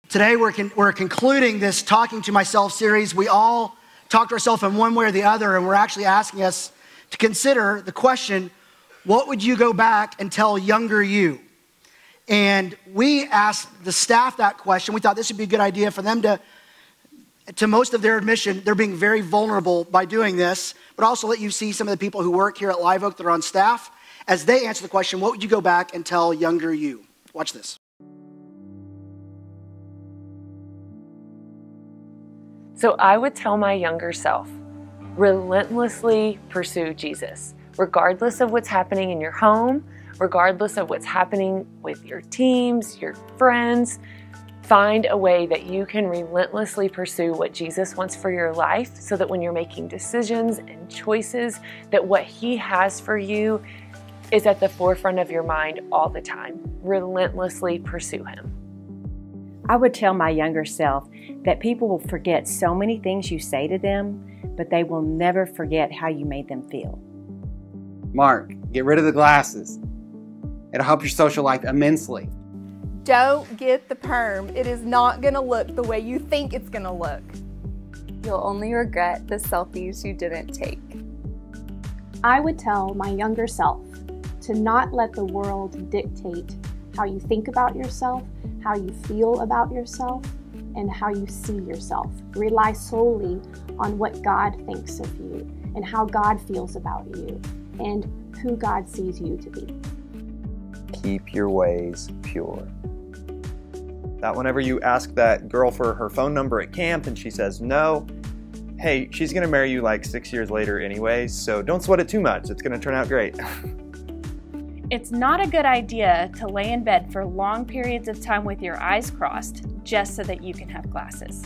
Today we're concluding this Talking to Myself series. We all talk to ourselves in one way or the other, and we're actually asking us to consider the question, what would you go back and tell younger you? And we asked the staff that question. We thought this would be a good idea for them to most of their admission, they're being very vulnerable by doing this, but also let you see some of the people who work here at Live Oak that are on staff as they answer the question, what would you go back and tell younger you? Watch this. So I would tell my younger self, relentlessly pursue Jesus, regardless of what's happening in your home, regardless of what's happening with your teams, your friends. Find a way that you can relentlessly pursue what Jesus wants for your life so that when you're making decisions and choices, that what He has for you is at the forefront of your mind all the time. Relentlessly pursue Him. I would tell my younger self that people will forget so many things you say to them, but they will never forget how you made them feel. Mark, get rid of the glasses. It'll help your social life immensely. Don't get the perm. It is not going to look the way you think it's going to look. You'll only regret the selfies you didn't take. I would tell my younger self to not let the world dictate how you think about yourself, how you feel about yourself, and how you see yourself. Rely solely on what God thinks of you and how God feels about you and who God sees you to be. Keep your ways pure. That whenever you ask that girl for her phone number at camp and she says no, hey, she's gonna marry you like 6 years later anyways, so don't sweat it too much. It's gonna turn out great. It's not a good idea to lay in bed for long periods of time with your eyes crossed just so that you can have classes.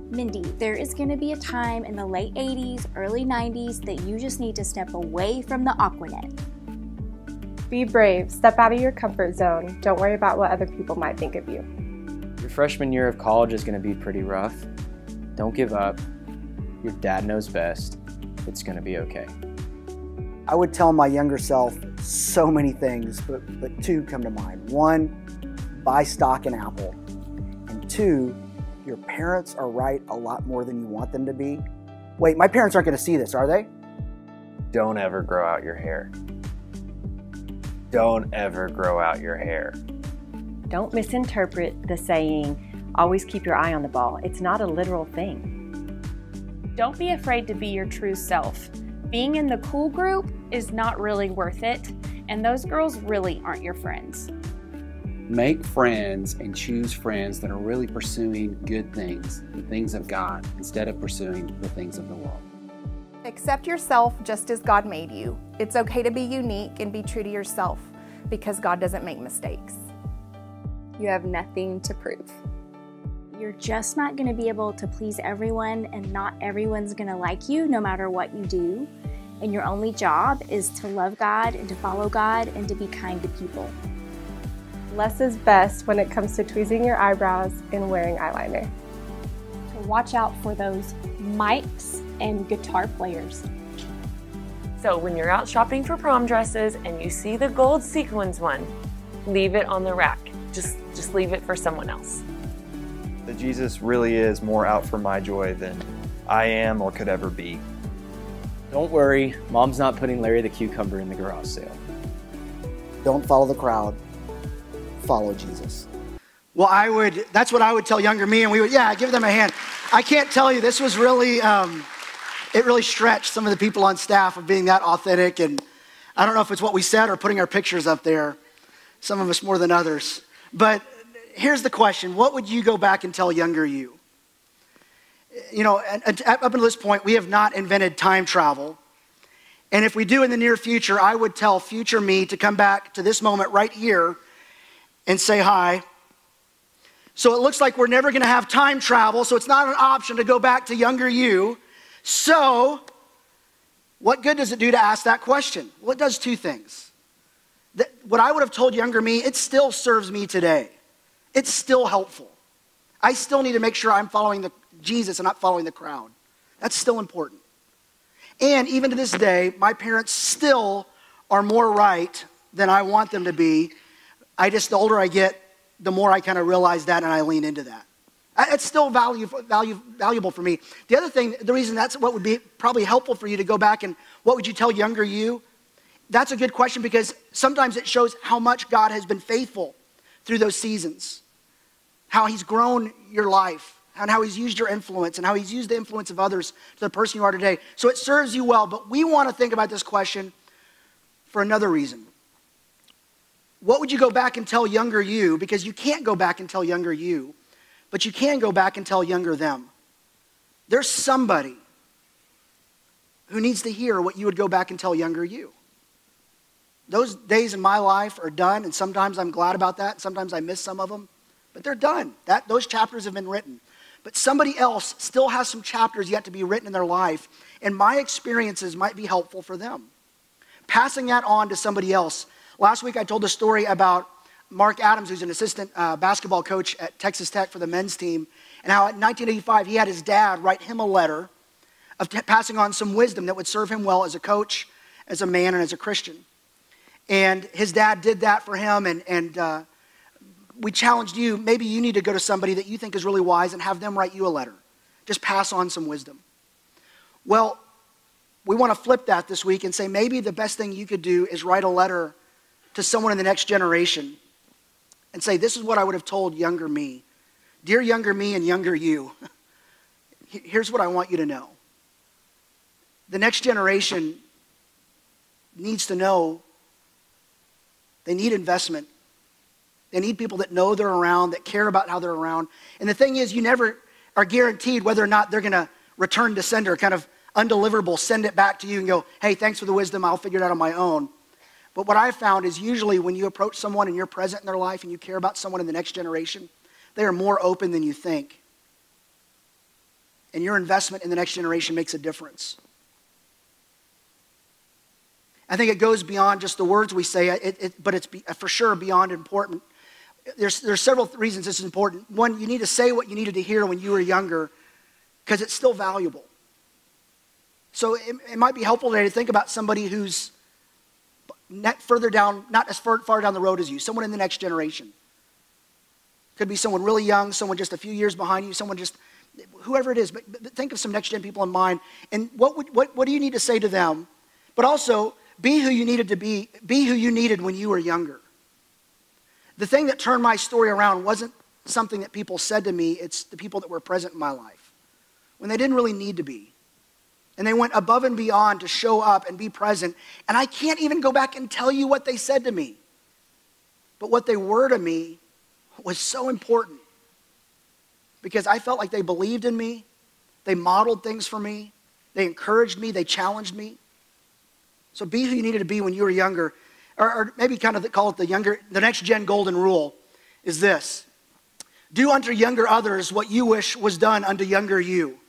Mindy, there is going to be a time in the late 80s, early 90s that you just need to step away from the Aquanet. Be brave, step out of your comfort zone. Don't worry about what other people might think of you. Your freshman year of college is going to be pretty rough. Don't give up. Your dad knows best. It's going to be okay. I would tell my younger self so many things, but two come to mind. One, buy stock in Apple. And two, your parents are right a lot more than you want them to be. Wait, my parents aren't going to see this, are they? Don't ever grow out your hair. Don't ever grow out your hair. Don't misinterpret the saying, always keep your eye on the ball. It's not a literal thing. Don't be afraid to be your true self. Being in the cool group is not really worth it, and those girls really aren't your friends. Make friends and choose friends that are really pursuing good things, the things of God, instead of pursuing the things of the world. Accept yourself just as God made you. It's okay to be unique and be true to yourself because God doesn't make mistakes. You have nothing to prove. You're just not going to be able to please everyone, and not everyone's going to like you no matter what you do. And your only job is to love God and to follow God and to be kind to people. Less is best when it comes to tweezing your eyebrows and wearing eyeliner. So watch out for those mics and guitar players. So when you're out shopping for prom dresses and you see the gold sequins one, leave it on the rack. Just leave it for someone else. That Jesus really is more out for my joy than I am or could ever be. Don't worry, Mom's not putting Larry the Cucumber in the garage sale. Don't follow the crowd. Follow Jesus. Well, that's what I would tell younger me, and we would, give them a hand. I can't tell you, this was really, it really stretched some of the people on staff of being that authentic, and I don't know if it's what we said or putting our pictures up there, some of us more than others. But here's the question, what would you go back and tell younger you? You know, up until this point, we have not invented time travel. And if we do in the near future, I would tell future me to come back to this moment right here and say hi. So it looks like we're never going to have time travel, so it's not an option to go back to younger you. So what good does it do to ask that question? Well, it does two things. What I would have told younger me, it still serves me today. It's still helpful. I still need to make sure I'm following Jesus and not following the crowd. That's still important. And even to this day, my parents still are more right than I want them to be. The older I get, the more I kind of realize that and I lean into that. It's still valuable for me. The other thing, the reason that's what would be probably helpful for you to go back and what would you tell younger you? That's a good question because sometimes it shows how much God has been faithful through those seasons, how he's grown your life, and how he's used your influence, and how he's used the influence of others to the person you are today. So it serves you well, but we want to think about this question for another reason. What would you go back and tell younger you? Because you can't go back and tell younger you, but you can go back and tell younger them. There's somebody who needs to hear what you would go back and tell younger you. Those days in my life are done, and sometimes I'm glad about that. Sometimes I miss some of them, but they're done. Those chapters have been written. But somebody else still has some chapters yet to be written in their life, and my experiences might be helpful for them. Passing that on to somebody else. Last week I told a story about Mark Adams, who's an assistant basketball coach at Texas Tech for the men's team, and how in 1985 he had his dad write him a letter of passing on some wisdom that would serve him well as a coach, as a man, and as a Christian. And his dad did that for him, and we challenged you, maybe you need to go to somebody that you think is really wise and have them write you a letter. Just pass on some wisdom. Well, we want to flip that this week and say maybe the best thing you could do is write a letter to someone in the next generation and say, this is what I would have told younger me. Dear younger me and younger you, here's what I want you to know. The next generation needs to know they need investment. They need people that know they're around, that care about how they're around. And the thing is, you never are guaranteed whether or not they're going to return to sender, kind of undeliverable, send it back to you and go, hey, thanks for the wisdom, I'll figure it out on my own. But what I've found is usually when you approach someone and you're present in their life and you care about someone in the next generation, they are more open than you think. And your investment in the next generation makes a difference. I think it goes beyond just the words we say, but it's for sure beyond important. There's several reasons this is important. One, you need to say what you needed to hear when you were younger because it's still valuable. So it might be helpful today to think about somebody who's further down, not as far down the road as you, someone in the next generation. Could be someone really young, someone just a few years behind you, someone just, whoever it is, but think of some next gen people in mind. And what do you need to say to them? But also, be who you needed to be who you needed when you were younger. The thing that turned my story around wasn't something that people said to me, it's the people that were present in my life when they didn't really need to be. And they went above and beyond to show up and be present. And I can't even go back and tell you what they said to me. But what they were to me was so important because I felt like they believed in me. They modeled things for me. They encouraged me. They challenged me. So be who you needed to be when you were younger. Or maybe kind of call it the next gen golden rule is this. Do unto younger others what you wish was done unto younger you.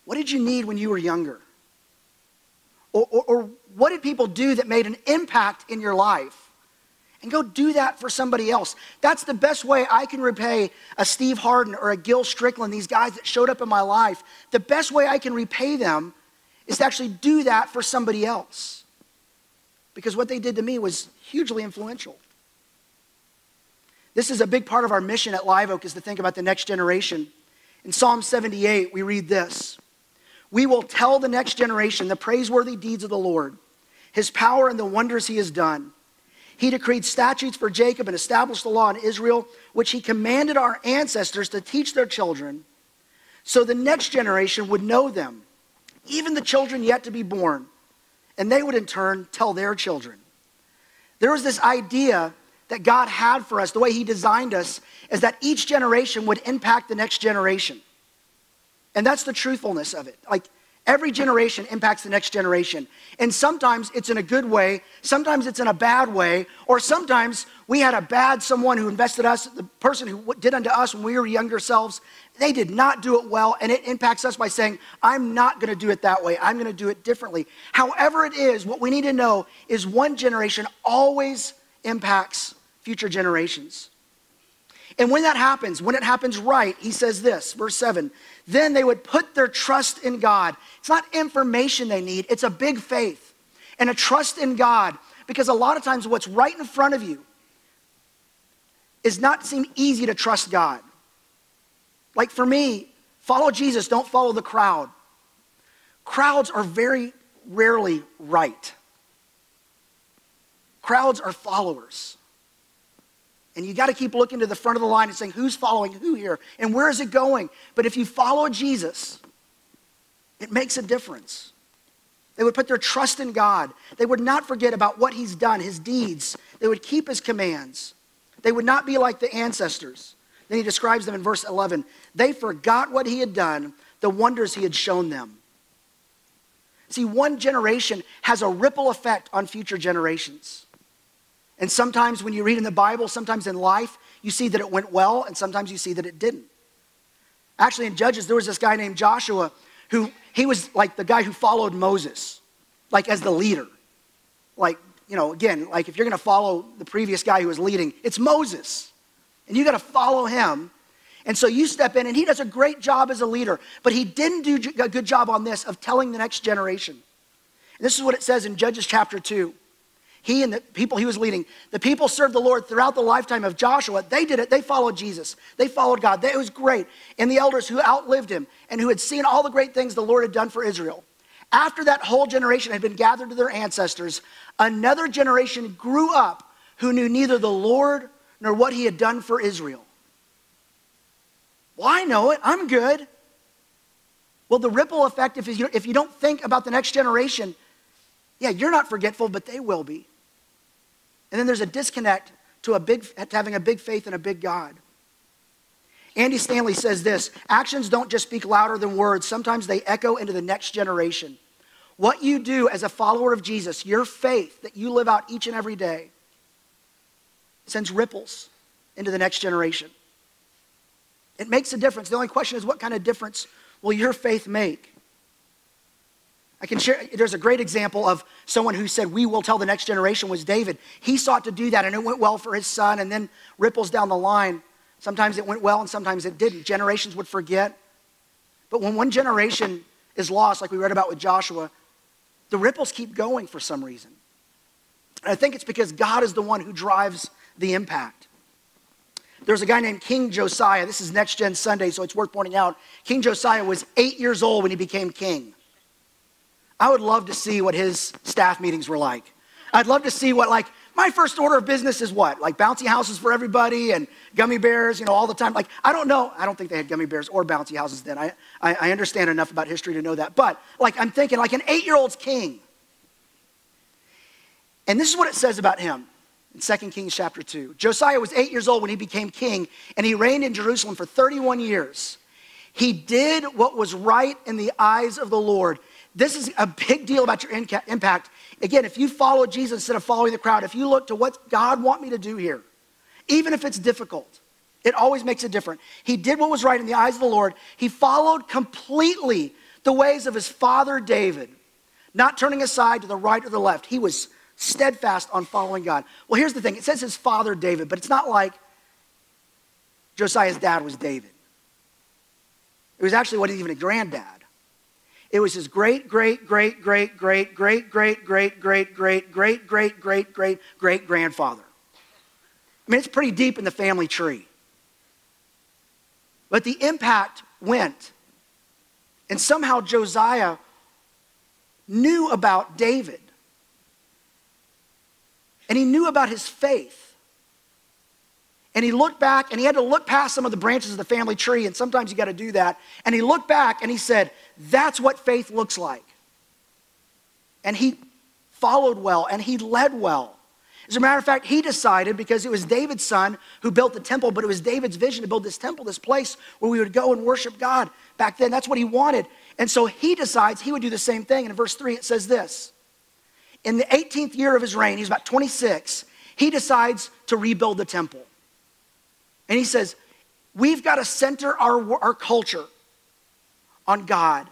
What did you need when you were younger? Or what did people do that made an impact in your life? And go do that for somebody else. That's the best way I can repay a Steve Harden or a Gil Strickland, these guys that showed up in my life. The best way I can repay them is to actually do that for somebody else. Because what they did to me was hugely influential. This is a big part of our mission at Live Oak is to think about the next generation. In Psalm 78, we read this. We will tell the next generation the praiseworthy deeds of the Lord, his power and the wonders he has done. He decreed statutes for Jacob and established the law in Israel, which he commanded our ancestors to teach their children, so the next generation would know them, even the children yet to be born, and they would in turn tell their children. There was this idea that God had for us, the way he designed us, is that each generation would impact the next generation. And that's the truthfulness of it. Like every generation impacts the next generation. And sometimes it's in a good way, sometimes it's in a bad way, or sometimes we had a bad someone who invested us, the person who did unto us when we were younger selves, they did not do it well, and it impacts us by saying, I'm not gonna do it that way, I'm gonna do it differently. However it is, what we need to know is one generation always impacts future generations. And when that happens, when it happens right, he says this, verse 7, then they would put their trust in God. It's not information they need, it's a big faith and a trust in God. Because a lot of times what's right in front of you is not seem easy to trust God. Like for me, follow Jesus, don't follow the crowd. Crowds are very rarely right. Crowds are followers. And you got to keep looking to the front of the line and saying, who's following who here? And where is it going? But if you follow Jesus, it makes a difference. They would put their trust in God. They would not forget about what he's done, his deeds. They would keep his commands. They would not be like the ancestors. Then he describes them in verse 11. They forgot what he had done, the wonders he had shown them. See, one generation has a ripple effect on future generations. And sometimes when you read in the Bible, sometimes in life, you see that it went well, and sometimes you see that it didn't. Actually, in Judges, there was this guy named Joshua who, he was like the guy who followed Moses, like as the leader. Like, you know, again, like if you're going to follow the previous guy who was leading, it's Moses. And you got to follow him. And so you step in, and he does a great job as a leader, but he didn't do a good job on this of telling the next generation. And this is what it says in Judges chapter 2. He and the people he was leading, the people served the Lord throughout the lifetime of Joshua. They did it. They followed Jesus. They followed God. It was great. And the elders who outlived him and who had seen all the great things the Lord had done for Israel. After that whole generation had been gathered to their ancestors, another generation grew up who knew neither the Lord nor what he had done for Israel. Well, I know it. I'm good. Well, the ripple effect, if you don't think about the next generation, yeah, you're not forgetful, but they will be. And then there's a disconnect to having a big faith in a big God. Andy Stanley says this, actions don't just speak louder than words. Sometimes they echo into the next generation. What you do as a follower of Jesus, your faith that you live out each and every day, sends ripples into the next generation. It makes a difference. The only question is, what kind of difference will your faith make? I can share, there's a great example of someone who said, we will tell the next generation, was David. He sought to do that, and it went well for his son, and then ripples down the line. Sometimes it went well, and sometimes it didn't. Generations would forget. But when one generation is lost, like we read about with Joshua, the ripples keep going for some reason. And I think it's because God is the one who drives the impact. There's a guy named King Josiah. This is Next Gen Sunday, so it's worth pointing out. King Josiah was 8 years old when he became king. I would love to see what his staff meetings were like. I'd love to see what, like, my first order of business is what? Like bouncy houses for everybody and gummy bears, you know, all the time. Like, I don't know. I don't think they had gummy bears or bouncy houses then. I understand enough about history to know that. But, like, I'm thinking, like, an 8-year-old's king. And this is what it says about him in 2 Kings chapter 2. Josiah was 8 years old when he became king, and he reigned in Jerusalem for 31 years. He did what was right in the eyes of the Lord. This is a big deal about your impact. Again, if you follow Jesus instead of following the crowd, if you look to what God wants me to do here, even if it's difficult, it always makes it different. He did what was right in the eyes of the Lord. He followed completely the ways of his father David, not turning aside to the right or the left. He was steadfast on following God. Well, here's the thing. It says his father David, but it's not like Josiah's dad was David. It was actually wasn't even a granddad. It was his great, great, great, great, great, great, great, great, great, great, great, great, great, great, great grandfather. I mean, it's pretty deep in the family tree. But the impact went. And somehow Josiah knew about David. And he knew about his faith. And he looked back, and he had to look past some of the branches of the family tree, and sometimes you got to do that. And he looked back, and he said, that's what faith looks like. And he followed well, and he led well. As a matter of fact, he decided, because it was David's son who built the temple, but it was David's vision to build this temple, this place where we would go and worship God. Back then, that's what he wanted. And so he decides he would do the same thing. And in verse 3, it says this. In the 18th year of his reign, he's about 26, he decides to rebuild the temple. And he says, we've got to center our culture on God.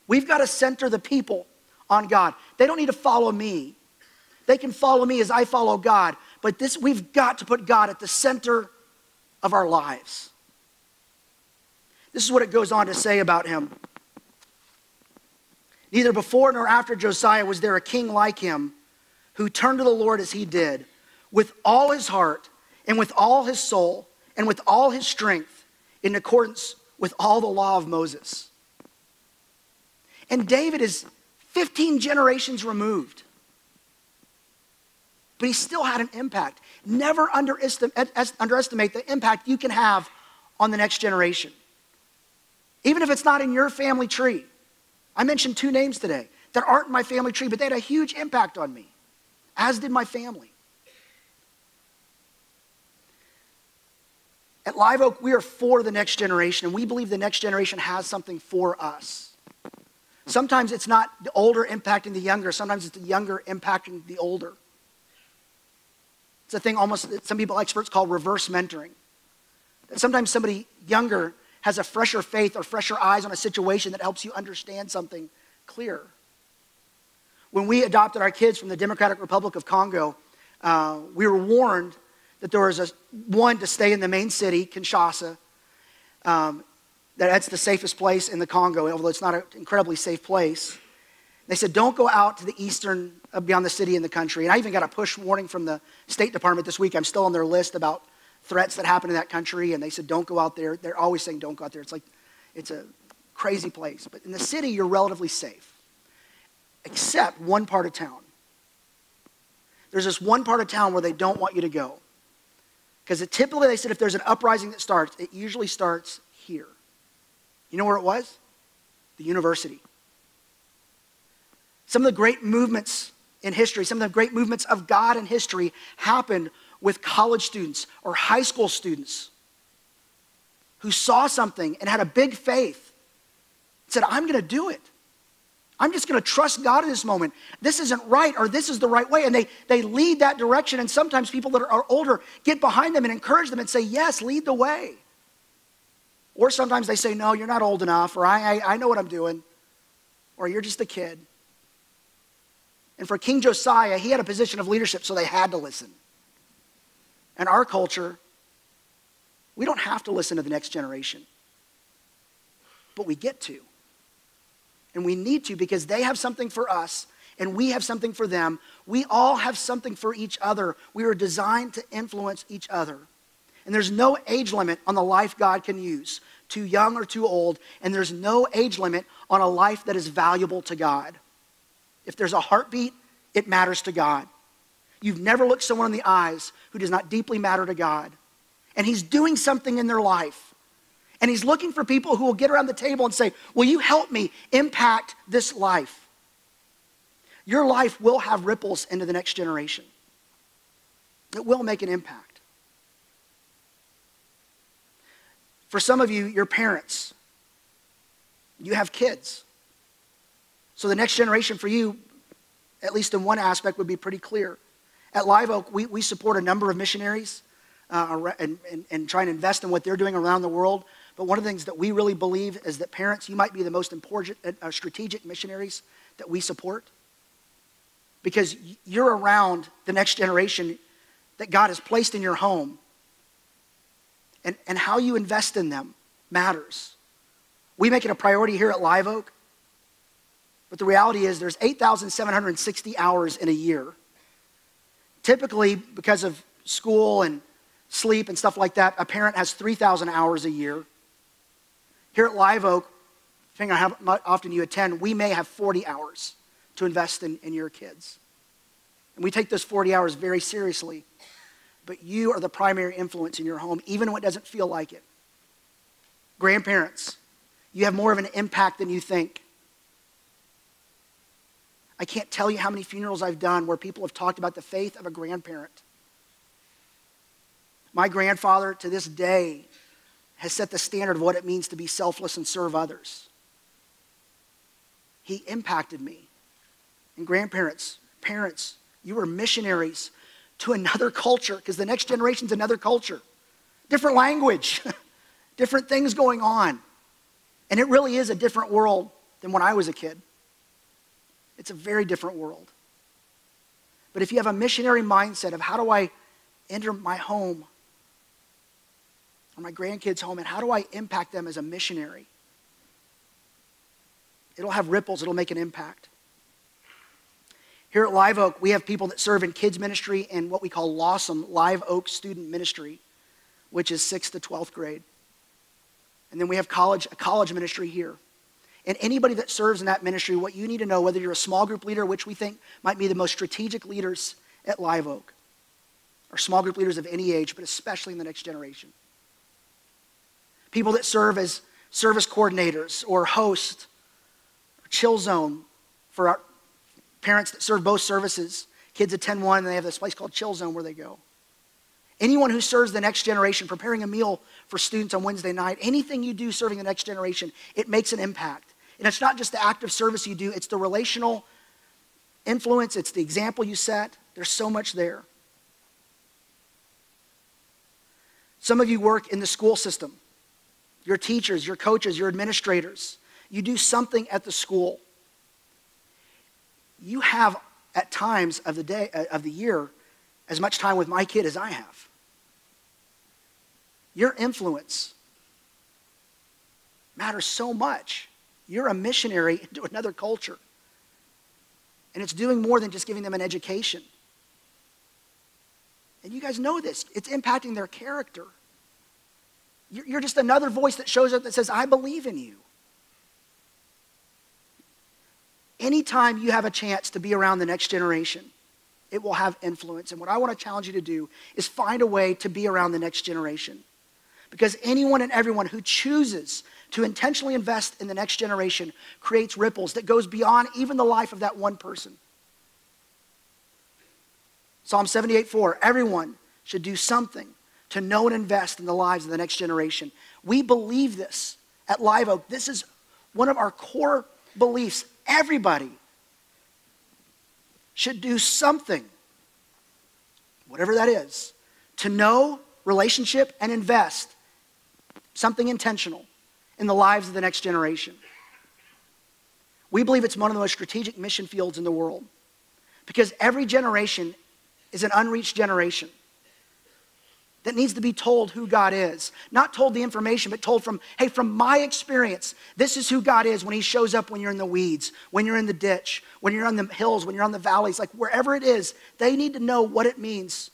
We've got to center the people on God. They don't need to follow me. They can follow me as I follow God. But we've got to put God at the center of our lives. This is what it goes on to say about him. Neither before nor after Josiah was there a king like him who turned to the Lord as he did, with all his heart and with all his soul and with all his strength in accordance with all the law of Moses. And David is 15 generations removed. But he still had an impact. Never underestimate the impact you can have on the next generation. Even if it's not in your family tree. I mentioned 2 names today that aren't in my family tree, but they had a huge impact on me, as did my family. At Live Oak, we are for the next generation, and we believe the next generation has something for us. Sometimes it's not the older impacting the younger. Sometimes it's the younger impacting the older. It's a thing almost that some people, experts, call reverse mentoring. That sometimes somebody younger has a fresher faith or fresher eyes on a situation that helps you understand something clearer. When we adopted our kids from the Democratic Republic of Congo, we were warned that there was one to stay in the main city, Kinshasa. That's the safest place in the Congo, although it's not an incredibly safe place. They said, don't go out to the eastern, beyond the city in the country. And I even got a push warning from the State Department this week. I'm still on their list about threats that happen in that country. And they said, don't go out there. They're always saying, don't go out there. It's like, it's a crazy place. But in the city, you're relatively safe, except one part of town. There's this one part of town where they don't want you to go. Because typically, they said, if there's an uprising that starts, it usually starts here. You know where it was? The university. Some of the great movements in history, some of the great movements of God in history happened with college students or high school students who saw something and had a big faith. Said, I'm going to do it. I'm just going to trust God in this moment. This isn't right, or this is the right way. And they lead that direction. And sometimes people that are older get behind them and encourage them and say, yes, lead the way. Or sometimes they say, no, you're not old enough, or I know what I'm doing, or you're just a kid. And for King Josiah, he had a position of leadership, so they had to listen. In our culture, we don't have to listen to the next generation, but we get to. And we need to, because they have something for us, and we have something for them. We all have something for each other. We are designed to influence each other. And there's no age limit on the life God can use, too young or too old, and there's no age limit on a life that is valuable to God. If there's a heartbeat, it matters to God. You've never looked someone in the eyes who does not deeply matter to God. And he's doing something in their life. And he's looking for people who will get around the table and say, will you help me impact this life? Your life will have ripples into the next generation. It will make an impact. For some of you, you're parents. You have kids. So the next generation for you, at least in one aspect, would be pretty clear. At Live Oak, we support a number of missionaries and try and invest in what they're doing around the world. But one of the things that we really believe is that parents, you might be the most important strategic missionaries that we support. Because you're around the next generation that God has placed in your home. And how you invest in them matters. We make it a priority here at Live Oak. But the reality is there's 8,760 hours in a year. Typically, because of school and sleep and stuff like that, a parent has 3,000 hours a year. Here at Live Oak, depending on how often you attend, we may have 40 hours to invest in your kids. And we take those 40 hours very seriously. But you are the primary influence in your home, even when it doesn't feel like it. Grandparents, you have more of an impact than you think. I can't tell you how many funerals I've done where people have talked about the faith of a grandparent. My grandfather, to this day, has set the standard of what it means to be selfless and serve others. He impacted me. And grandparents, parents, you were missionaries to another culture, because the next generation's another culture. Different language, different things going on. And it really is a different world than when I was a kid. It's a very different world. But if you have a missionary mindset of how do I enter my home or my grandkids' home and how do I impact them as a missionary, it'll have ripples, it'll make an impact. Here at Live Oak, we have people that serve in kids ministry and what we call LAWSOM, Live Oak Student Ministry, which is 6th to 12th grade. And then we have a college ministry here. And anybody that serves in that ministry, what you need to know, whether you're a small group leader, which we think might be the most strategic leaders at Live Oak, or small group leaders of any age, but especially in the next generation. People that serve as service coordinators or host, or chill zone for our parents that serve both services. Kids attend one and they have this place called Chill Zone where they go. Anyone who serves the next generation, preparing a meal for students on Wednesday night, anything you do serving the next generation, it makes an impact. And it's not just the act of service you do, it's the relational influence, it's the example you set. There's so much there. Some of you work in the school system. Your teachers, your coaches, your administrators. You do something at the school. You have, at times of the day, of the year, as much time with my kid as I have. Your influence matters so much. You're a missionary into another culture. And it's doing more than just giving them an education. And you guys know this. It's impacting their character. You're just another voice that shows up that says, I believe in you. Anytime you have a chance to be around the next generation, it will have influence. And what I want to challenge you to do is find a way to be around the next generation. Because anyone and everyone who chooses to intentionally invest in the next generation creates ripples that goes beyond even the life of that one person. Psalm 78:4, everyone should do something to know and invest in the lives of the next generation. We believe this at Live Oak. This is one of our core beliefs. Everybody should do something, whatever that is, to know, relationship, and invest something intentional in the lives of the next generation. We believe it's one of the most strategic mission fields in the world because every generation is an unreached generation that needs to be told who God is. Not told the information, but told from my experience, this is who God is when he shows up when you're in the weeds, when you're in the ditch, when you're on the hills, when you're on the valleys, like wherever it is, they need to know what it means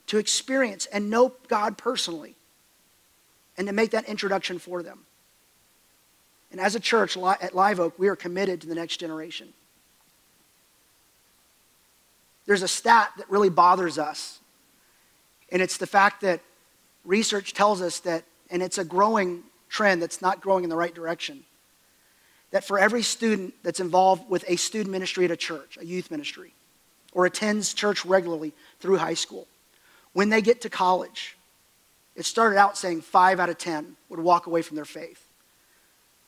to experience and know God personally and to make that introduction for them. And as a church at Live Oak, we are committed to the next generation. There's a stat that really bothers us. And it's the fact that research tells us that, and it's a growing trend that's not growing in the right direction, that for every student that's involved with a student ministry at a church, a youth ministry, or attends church regularly through high school, when they get to college, it started out saying 5 out of 10 would walk away from their faith.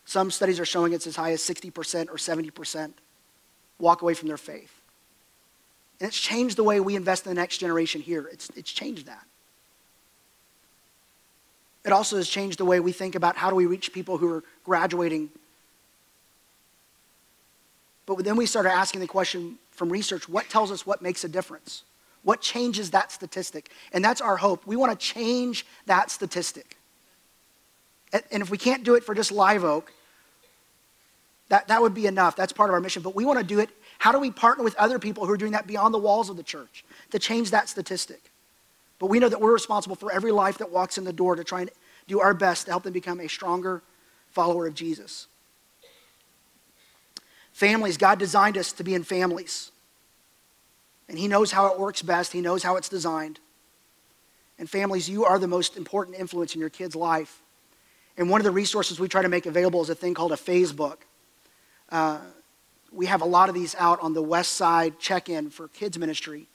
Some studies are showing it's as high as 60% or 70% walk away from their faith. And it's changed the way we invest in the next generation here. It's changed that. It also has changed the way we think about how do we reach people who are graduating. But then we started asking the question from research, what tells us what makes a difference? What changes that statistic? And that's our hope. We want to change that statistic. And if we can't do it for just Live Oak, that would be enough. That's part of our mission. But we want to do it. How do we partner with other people who are doing that beyond the walls of the church to change that statistic? But we know that we're responsible for every life that walks in the door to try and do our best to help them become a stronger follower of Jesus. Families, God designed us to be in families. And he knows how it works best. He knows how it's designed. And families, you are the most important influence in your kid's life. And one of the resources we try to make available is a thing called a phase book. We have a lot of these out on the West Side check-in for kids ministry.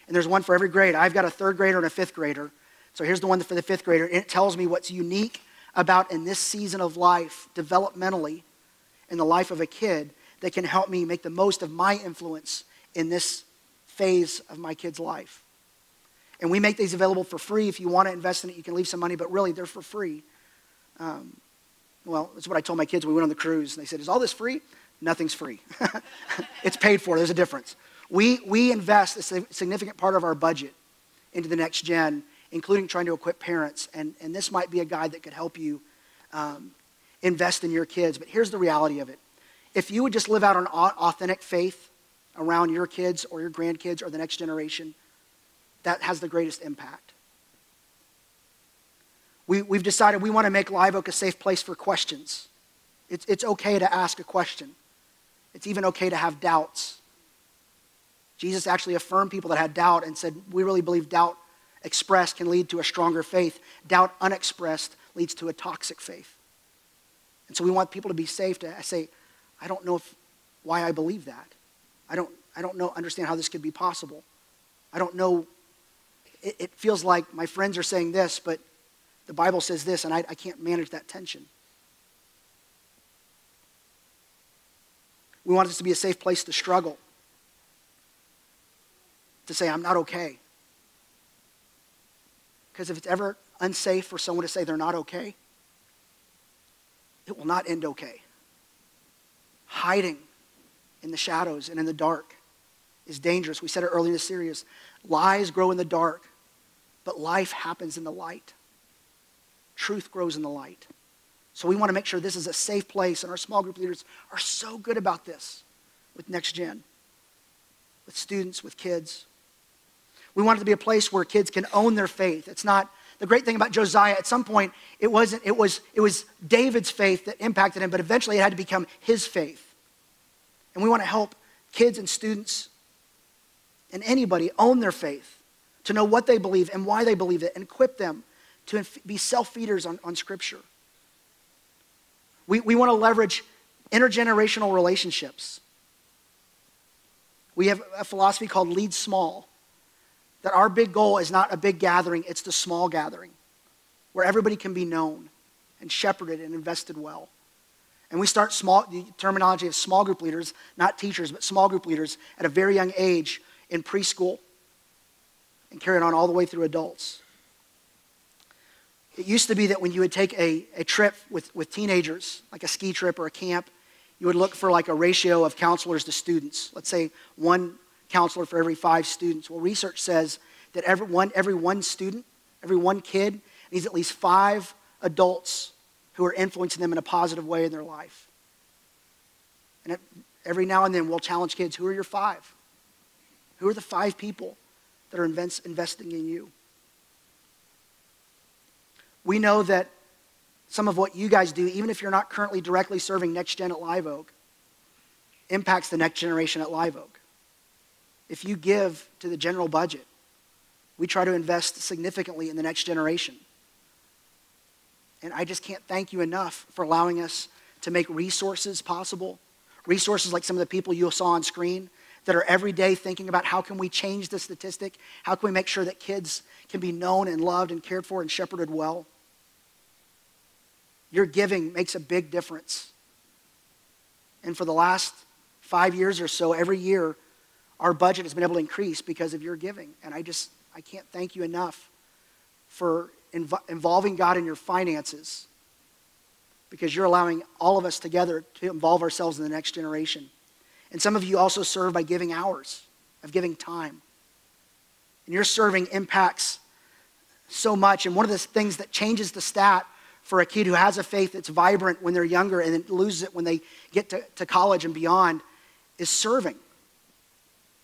And there's one for every grade. I've got a 3rd grader and a 5th grader. So here's the one for the 5th grader. And it tells me what's unique about in this season of life, developmentally, in the life of a kid, that can help me make the most of my influence in this phase of my kid's life. And we make these available for free. If you want to invest in it, you can leave some money, but really they're for free. Well, that's what I told my kids when we went on the cruise. They said, is all this free? Nothing's free. It's paid for. There's a difference. We invest a significant part of our budget into the next gen, including trying to equip parents. And this might be a guide that could help you invest in your kids. But here's the reality of it. If you would just live out an authentic faith around your kids or your grandkids or the next generation, that has the greatest impact. We've decided we want to make Live Oak a safe place for questions. It's okay to ask a question. It's even okay to have doubts. Jesus actually affirmed people that had doubt and said, we really believe doubt expressed can lead to a stronger faith. Doubt unexpressed leads to a toxic faith. And so we want people to be safe to say, I don't know why I believe that. I don't understand how this could be possible. I don't know. It feels like my friends are saying this, but the Bible says this, and I can't manage that tension. We want this to be a safe place to struggle, to say, I'm not okay. Because if it's ever unsafe for someone to say they're not okay, it will not end okay. Hiding in the shadows and in the dark is dangerous. We said it early in the series. Lies grow in the dark, but life happens in the light. Truth grows in the light. So we want to make sure this is a safe place, and our small group leaders are so good about this with Next Gen, with students, with kids. We want it to be a place where kids can own their faith. It's not, the great thing about Josiah, at some point, it was David's faith that impacted him, but eventually it had to become his faith. And we want to help kids and students and anybody own their faith, to know what they believe and why they believe it, and equip them to be self-feeders on Scripture. We want to leverage intergenerational relationships. We have a philosophy called lead small, that our big goal is not a big gathering, it's the small gathering, where everybody can be known and shepherded and invested well. And we start the terminology of small group leaders, not teachers, but small group leaders at a very young age in preschool and carry it on all the way through adults. It used to be that when you would take a trip with teenagers, like a ski trip or a camp, you would look for like a ratio of counselors to students. Let's say one counselor for every 5 students. Well, research says that every one student, every one kid needs at least 5 adults who are influencing them in a positive way in their life. And every now and then we'll challenge kids, who are your 5? Who are the 5 people that are investing in you? We know that some of what you guys do, even if you're not currently directly serving Next Gen at Live Oak, impacts the next generation at Live Oak. If you give to the general budget, we try to invest significantly in the next generation. And I just can't thank you enough for allowing us to make resources possible. Resources like some of the people you saw on screen that are every day thinking about how can we change the statistic? How can we make sure that kids can be known and loved and cared for and shepherded well? Your giving makes a big difference. And for the last 5 years or so, every year, our budget has been able to increase because of your giving. And I can't thank you enough for involving God in your finances, because you're allowing all of us together to involve ourselves in the next generation. And some of you also serve by giving hours, of giving time. And your serving impacts so much. And one of the things that changes the stat for a kid who has a faith that's vibrant when they're younger and then loses it when they get to college and beyond is serving.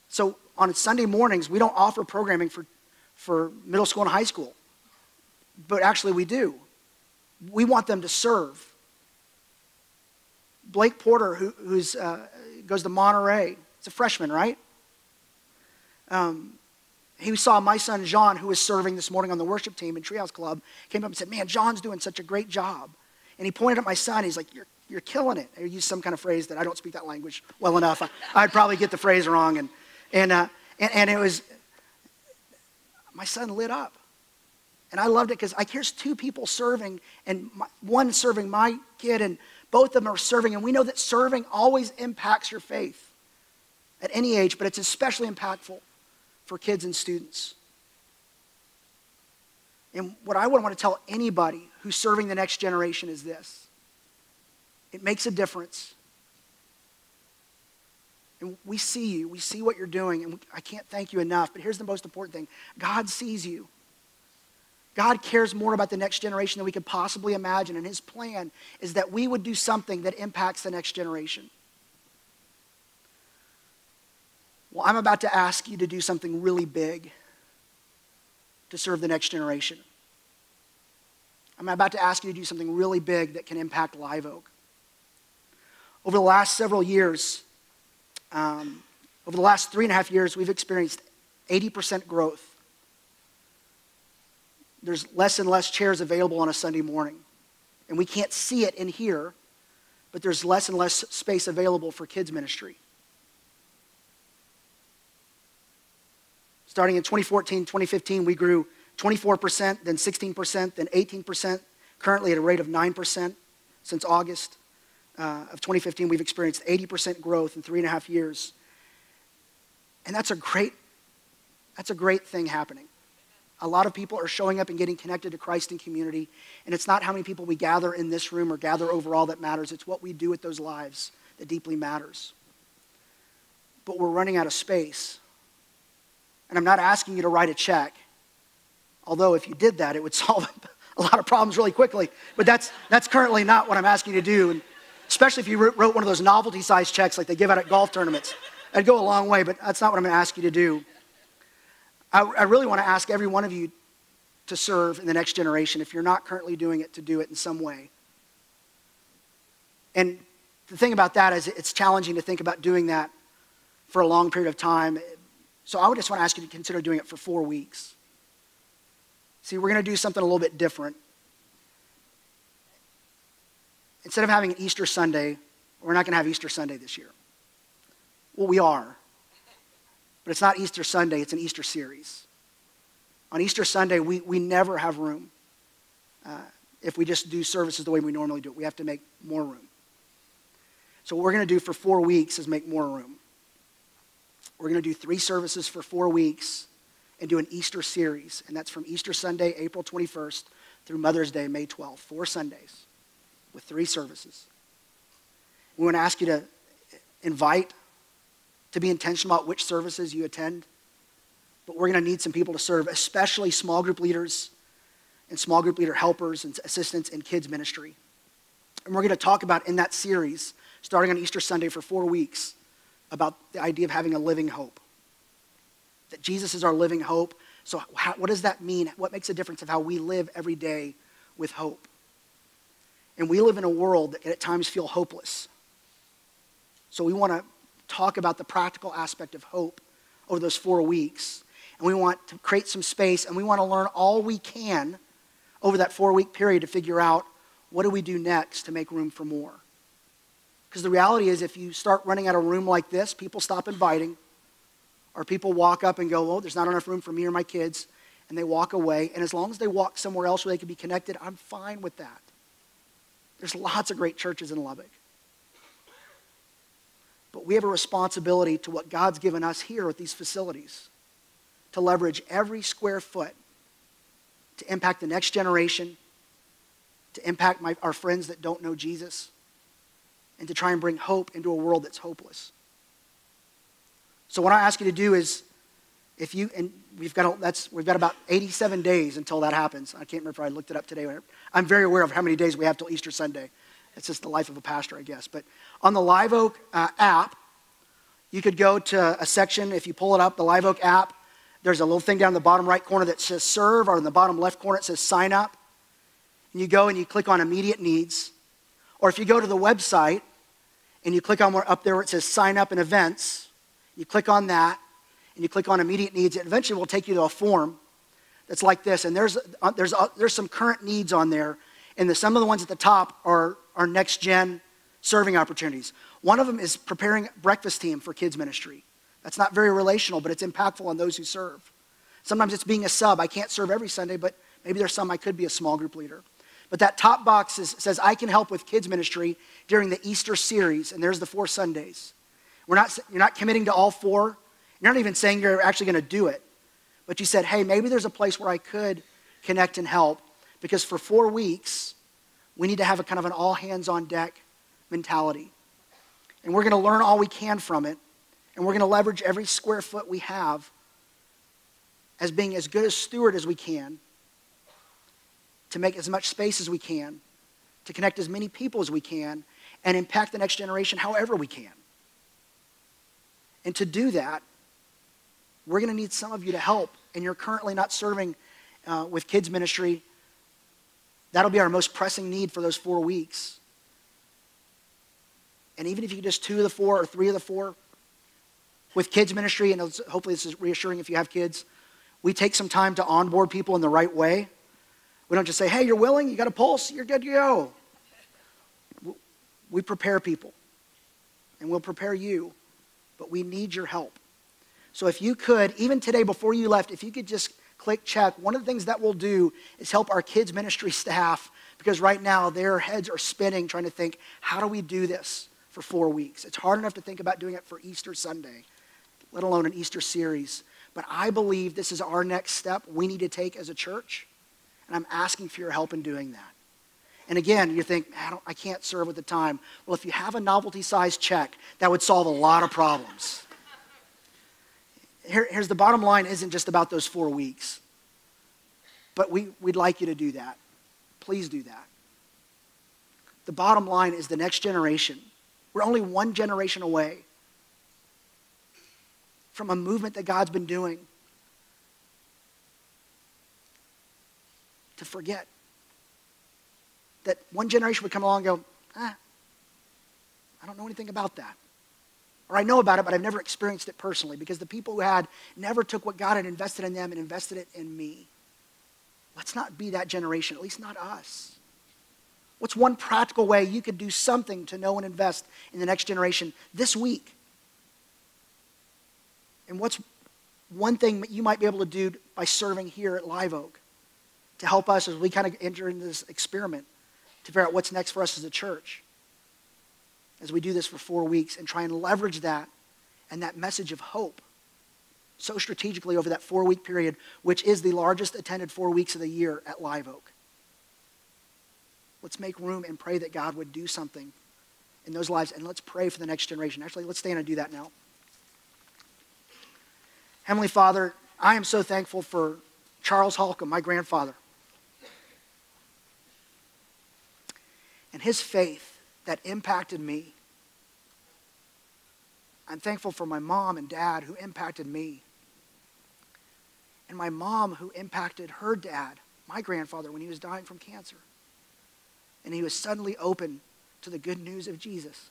So on Sunday mornings, we don't offer programming for middle school and high school. But actually we do. We want them to serve. Blake Porter, who goes to Monterey, he's a freshman, right? He saw my son John, who was serving this morning on the worship team in Treehouse Club, came up and said, man, John's doing such a great job. And he pointed at my son, he's like, you're killing it. I used some kind of phrase that I don't speak that language well enough. I'd probably get the phrase wrong. And it was, my son lit up. And I loved it because here's 2 people serving, and one serving my kid, and both of them are serving. And we know that serving always impacts your faith at any age, but it's especially impactful for kids and students. And what I would want to tell anybody who's serving the next generation is this: it makes a difference. And we see you, we see what you're doing, and I can't thank you enough, but here's the most important thing. God sees you. God cares more about the next generation than we could possibly imagine, and his plan is that we would do something that impacts the next generation. Well, I'm about to ask you to do something really big to serve the next generation. I'm about to ask you to do something really big that can impact Live Oak. Over the last several years, over the last 3.5 years, we've experienced 80% growth. There's less and less chairs available on a Sunday morning. And we can't see it in here, but there's less and less space available for kids ministry. Starting in 2014, 2015, we grew 24%, then 16%, then 18%, currently at a rate of 9% since August of 2015. We've experienced 80% growth in 3.5 years. And that's a great thing happening. A lot of people are showing up and getting connected to Christ and community, and it's not how many people we gather in this room or gather overall that matters. It's what we do with those lives that deeply matters. But we're running out of space. And I'm not asking you to write a check, although if you did that, it would solve a lot of problems really quickly. But that's currently not what I'm asking you to do, and especially if you wrote one of those novelty-sized checks like they give out at golf tournaments. That'd go a long way, but that's not what I'm going to ask you to do. I really want to ask every one of you to serve in the next generation, if you're not currently doing it, to do it in some way. And the thing about that is it's challenging to think about doing that for a long period of time. So I would just want to ask you to consider doing it for 4 weeks. See, we're going to do something a little bit different. Instead of having an Easter Sunday, we're not going to have Easter Sunday this year. Well, we are. But it's not Easter Sunday, it's an Easter series. On Easter Sunday, we never have room. If we just do services the way we normally do it, we have to make more room. So what we're going to do for 4 weeks is make more room. We're going to do 3 services for 4 weeks and do an Easter series. And that's from Easter Sunday, April 21st, through Mother's Day, May 12th. 4 Sundays with 3 services. We want to ask you to invite, to be intentional about which services you attend. But we're going to need some people to serve, especially small group leaders and small group leader helpers and assistants in kids ministry. And we're going to talk about in that series, starting on Easter Sunday for 4 weeks, about the idea of having a living hope. That Jesus is our living hope. So what does that mean? What makes a difference of how we live every day with hope? And we live in a world that at times feel hopeless. So we want to talk about the practical aspect of hope over those 4 weeks. And we want to create some space, and we want to learn all we can over that 4-week period to figure out what do we do next to make room for more. Because the reality is if you start running out of room like this, people stop inviting, or people walk up and go, oh, there's not enough room for me or my kids, and they walk away. And as long as they walk somewhere else where they can be connected, I'm fine with that. There's lots of great churches in Lubbock. But we have a responsibility to what God's given us here at these facilities to leverage every square foot to impact the next generation, to impact our friends that don't know Jesus, and to try and bring hope into a world that's hopeless. So what I ask you to do is, we've got about 87 days until that happens. I can't remember if I looked it up today. I'm very aware of how many days we have till Easter Sunday. It's just the life of a pastor, I guess. But on the Live Oak app, you could go to a section. If you pull it up, the Live Oak app, there's a little thing down in the bottom right corner that says serve, or in the bottom left corner it says sign up. And you go and you click on immediate needs. Or if you go to the website and you click on up there where it says sign up and events, you click on that and you click on immediate needs. It eventually will take you to a form that's like this. And there's some current needs on there. And some of the ones at the top are next gen serving opportunities. One of them is preparing breakfast team for kids ministry. That's not very relational, but it's impactful on those who serve. Sometimes it's being a sub. I can't serve every Sunday, but maybe there's some I could be a small group leader. But that top box says I can help with kids ministry during the Easter series, and there's the 4 Sundays. You're not committing to all 4. You're not even saying you're actually going to do it. But you said, hey, maybe there's a place where I could connect and help, because for 4 weeks, we need to have a kind of an all hands on deck mentality. And we're going to learn all we can from it, and we're going to leverage every square foot we have as being as good a steward as we can, to make as much space as we can, to connect as many people as we can, and impact the next generation however we can. And to do that, we're going to need some of you to help, and you're currently not serving with kids ministry, that'll be our most pressing need for those 4 weeks. And even if you just 2 of the 4 or 3 of the 4, with kids ministry, and hopefully this is reassuring if you have kids, we take some time to onboard people in the right way. We don't just say, hey, you're willing, you got a pulse, you're good to go. We prepare people, and we'll prepare you, but we need your help. So if you could, even today before you left, if you could just click check, one of the things that we'll do is help our kids ministry staff, because right now their heads are spinning trying to think, how do we do this for 4 weeks? It's hard enough to think about doing it for Easter Sunday, let alone an Easter series. But I believe this is our next step we need to take as a church, and I'm asking for your help in doing that. And again, you think, I can't serve at the time. Well, if you have a novelty-sized check, that would solve a lot of problems. Here's the bottom line, isn't just about those 4 weeks. But we'd like you to do that. Please do that. The bottom line is the next generation. We're only one generation away from a movement that God's been doing to forget. That one generation would come along and go, I don't know anything about that. Or I know about it, but I've never experienced it personally, because the people who had never took what God had invested in them and invested it in me. Let's not be that generation, at least not us. What's one practical way you could do something to know and invest in the next generation this week? And what's one thing that you might be able to do by serving here at Live Oak to help us as we kind of enter into this experiment to figure out what's next for us as a church as we do this for 4 weeks and try and leverage that and that message of hope so strategically over that 4-week period, which is the largest attended 4 weeks of the year at Live Oak. Let's make room and pray that God would do something in those lives, and let's pray for the next generation. Actually, let's stand and do that now. Heavenly Father, I am so thankful for Charles Holcomb, my grandfather, and his faith that impacted me. I'm thankful for my mom and dad who impacted me, and my mom who impacted her dad, my grandfather, when he was dying from cancer. And he was suddenly open to the good news of Jesus.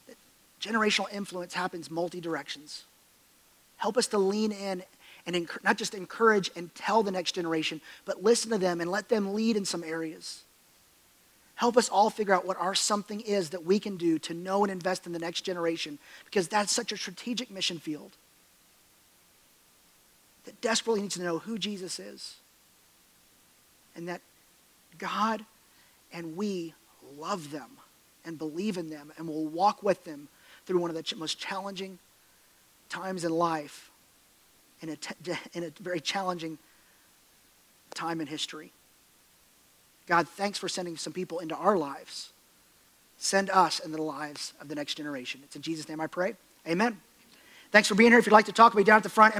That generational influence happens multi-directions. Help us to lean in and not just encourage and tell the next generation, but listen to them and let them lead in some areas. Help us all figure out what our something is that we can do to know and invest in the next generation, because that's such a strategic mission field that desperately needs to know who Jesus is, and that God and we love them and believe in them and will walk with them through one of the most challenging times in life, in a very challenging time in history. God, thanks for sending some people into our lives. Send us into the lives of the next generation. It's in Jesus' name I pray. Amen. Thanks for being here. If you'd like to talk, we'll be down at the front.